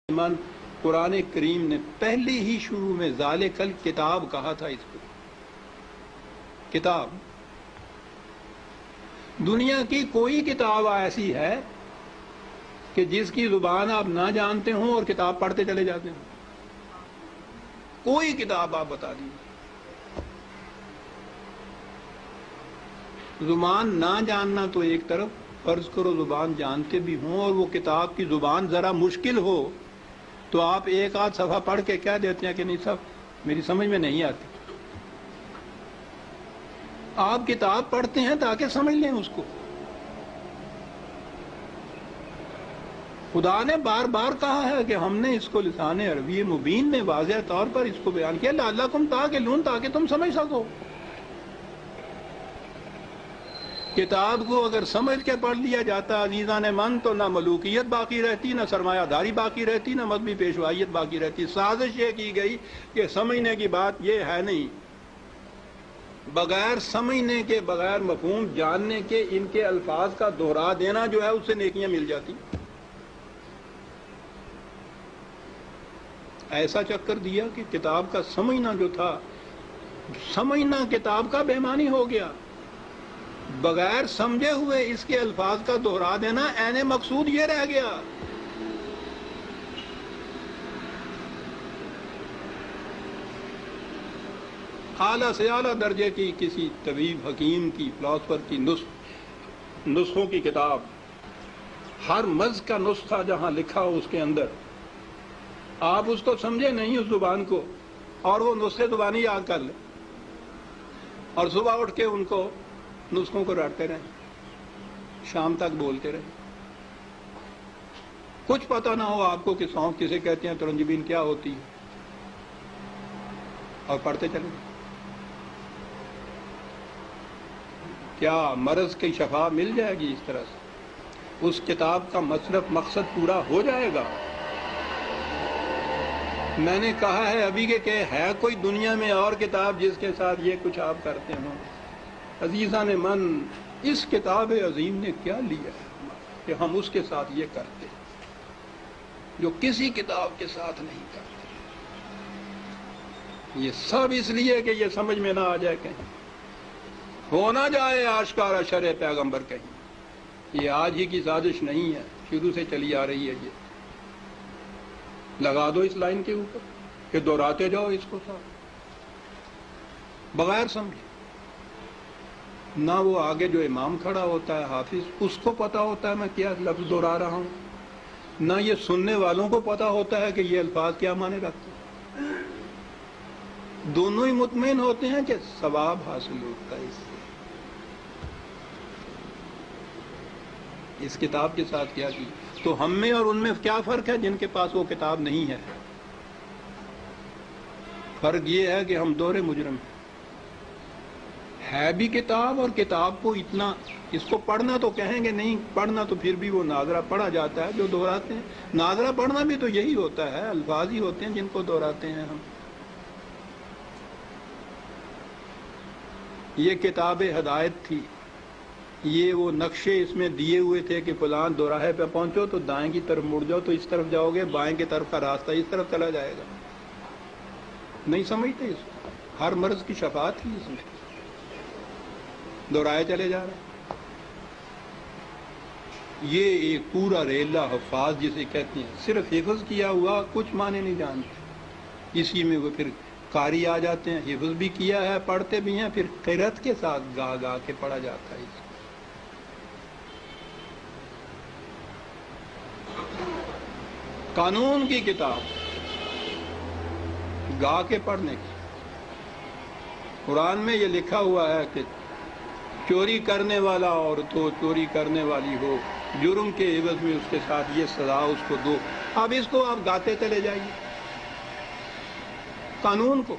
من قرآن کریم نے پہلے ہی شروع میں ذالکل کتاب کہا تھا. اس کو کتاب، دنیا کی کوئی کتاب ایسی ہے کہ جس کی زبان آپ نہ جانتے ہوں اور کتاب پڑھتے چلے جاتے ہوں؟ کوئی کتاب آپ بتا دیجیے. زبان نہ جاننا تو ایک طرف، فرض کرو زبان جانتے بھی ہوں اور وہ کتاب کی زبان ذرا مشکل ہو تو آپ ایک آدھ صفحہ پڑھ کے کہہ دیتے ہیں کہ نہیں صاحب میری سمجھ میں نہیں آتی. آپ کتاب پڑھتے ہیں تاکہ سمجھ لیں اس کو. خدا نے بار بار کہا ہے کہ ہم نے اس کو لسان عربی مبین میں واضح طور پر اس کو بیان کیا، لعلکم تعقلون، تاکہ تم سمجھ سکو. کتاب کو اگر سمجھ کے پڑھ لیا جاتا عزیزان من تو نہ ملوکیت باقی رہتی، نہ سرمایہ داری باقی رہتی، نہ مذہبی پیشوائیت باقی رہتی. سازش یہ کی گئی کہ سمجھنے کی بات یہ ہے نہیں، بغیر سمجھنے کے، بغیر مفہوم جاننے کے ان کے الفاظ کا دہرا دینا جو ہے اس سے نیکیاں مل جاتی. ایسا چکر دیا کہ کتاب کا سمجھنا جو تھا، سمجھنا کتاب کا بے معنی ہو گیا. بغیر سمجھے ہوئے اس کے الفاظ کا دہرا دینا عین مقصود یہ رہ گیا. اعلیٰ سے اعلیٰ درجے کی کسی طبیب، حکیم کی، فلاسفر کی نسخوں کی کتاب، ہر مذہب کا نسخہ جہاں لکھا ہو اس کے اندر آپ اس کو سمجھے نہیں اس زبان کو، اور وہ نسخے زبانی یاد کر لیں اور صبح اٹھ کے ان کو نسخوں کو رٹتے رہیں، شام تک بولتے رہیں. کچھ پتہ نہ ہو آپ کو کہ سونف کسے کہتے ہیں، ترنجبین کیا ہوتی ہے، اور پڑھتے چلیں. کیا مرض کی شفا مل جائے گی اس طرح سے؟ اس کتاب کا مصرف مقصد پورا ہو جائے گا؟ میں نے کہا ہے ابھی کہ ہے کوئی دنیا میں اور کتاب جس کے ساتھ یہ کچھ آپ کرتے ہوں؟ عزیزان من، اس کتاب عظیم نے کیا لیا ہے کہ ہم اس کے ساتھ یہ کرتے جو کسی کتاب کے ساتھ نہیں کرتے؟ یہ سب اس لیے کہ یہ سمجھ میں نہ آ جائے، کہیں ہو نہ جائے آشکارا شرع پیغمبر. کہیں یہ آج ہی کی سازش نہیں ہے، شروع سے چلی آ رہی ہے. یہ لگا دو اس لائن کے اوپر کہ دہراتے جاؤ اس کو ساتھ بغیر سمجھے. نہ وہ آگے جو امام کھڑا ہوتا ہے حافظ، اس کو پتا ہوتا ہے میں کیا لفظ دہرا رہا ہوں، نہ یہ سننے والوں کو پتا ہوتا ہے کہ یہ الفاظ کیا معنی رکھتے ہیں. دونوں ہی مطمئن ہوتے ہیں کہ ثواب حاصل ہوتا ہے. اس کتاب کے ساتھ کیا کی تو ہم میں اور ان میں کیا فرق ہے جن کے پاس وہ کتاب نہیں ہے؟ فرق یہ ہے کہ ہم دوہرے مجرم ہیں. ہے بھی کتاب، اور کتاب کو اتنا، اس کو پڑھنا تو کہیں گے نہیں، پڑھنا تو پھر بھی وہ ناظرہ پڑھا جاتا ہے جو دہراتے ہیں. ناظرہ پڑھنا بھی تو یہی ہوتا ہے، الفاظ ہی ہوتے ہیں جن کو دہراتے ہیں ہم. یہ کتاب ہدایت تھی، یہ وہ نقشے اس میں دیے ہوئے تھے کہ فلاں دوراہے پہ پہنچو تو دائیں کی طرف مڑ جاؤ تو اس طرف جاؤ گے، بائیں کی طرف کا راستہ اس طرف چلا جائے گا. نہیں سمجھتے اس کو. ہر مرض کی شفا تھی اس میں، دہرائے چلے جا رہے. یہ ایک پورا ریلا حفاظ جسے کہتے ہیں، صرف حفظ کیا ہوا کچھ معنی نہیں جانتے. اسی میں وہ پھر قاری آ جاتے ہیں، حفظ بھی کیا ہے، پڑھتے بھی ہیں، پھر قرأت کے ساتھ گا گا کے پڑھا جاتا ہے. قانون کی کتاب گا کے پڑھنے کی. قرآن میں یہ لکھا ہوا ہے کہ چوری کرنے والا عورت ہو، چوری کرنے والی ہو، جرم کے عوض میں اس کے ساتھ یہ سزا اس کو دو. اب اس کو آپ گاتے چلے جائیے قانون کو.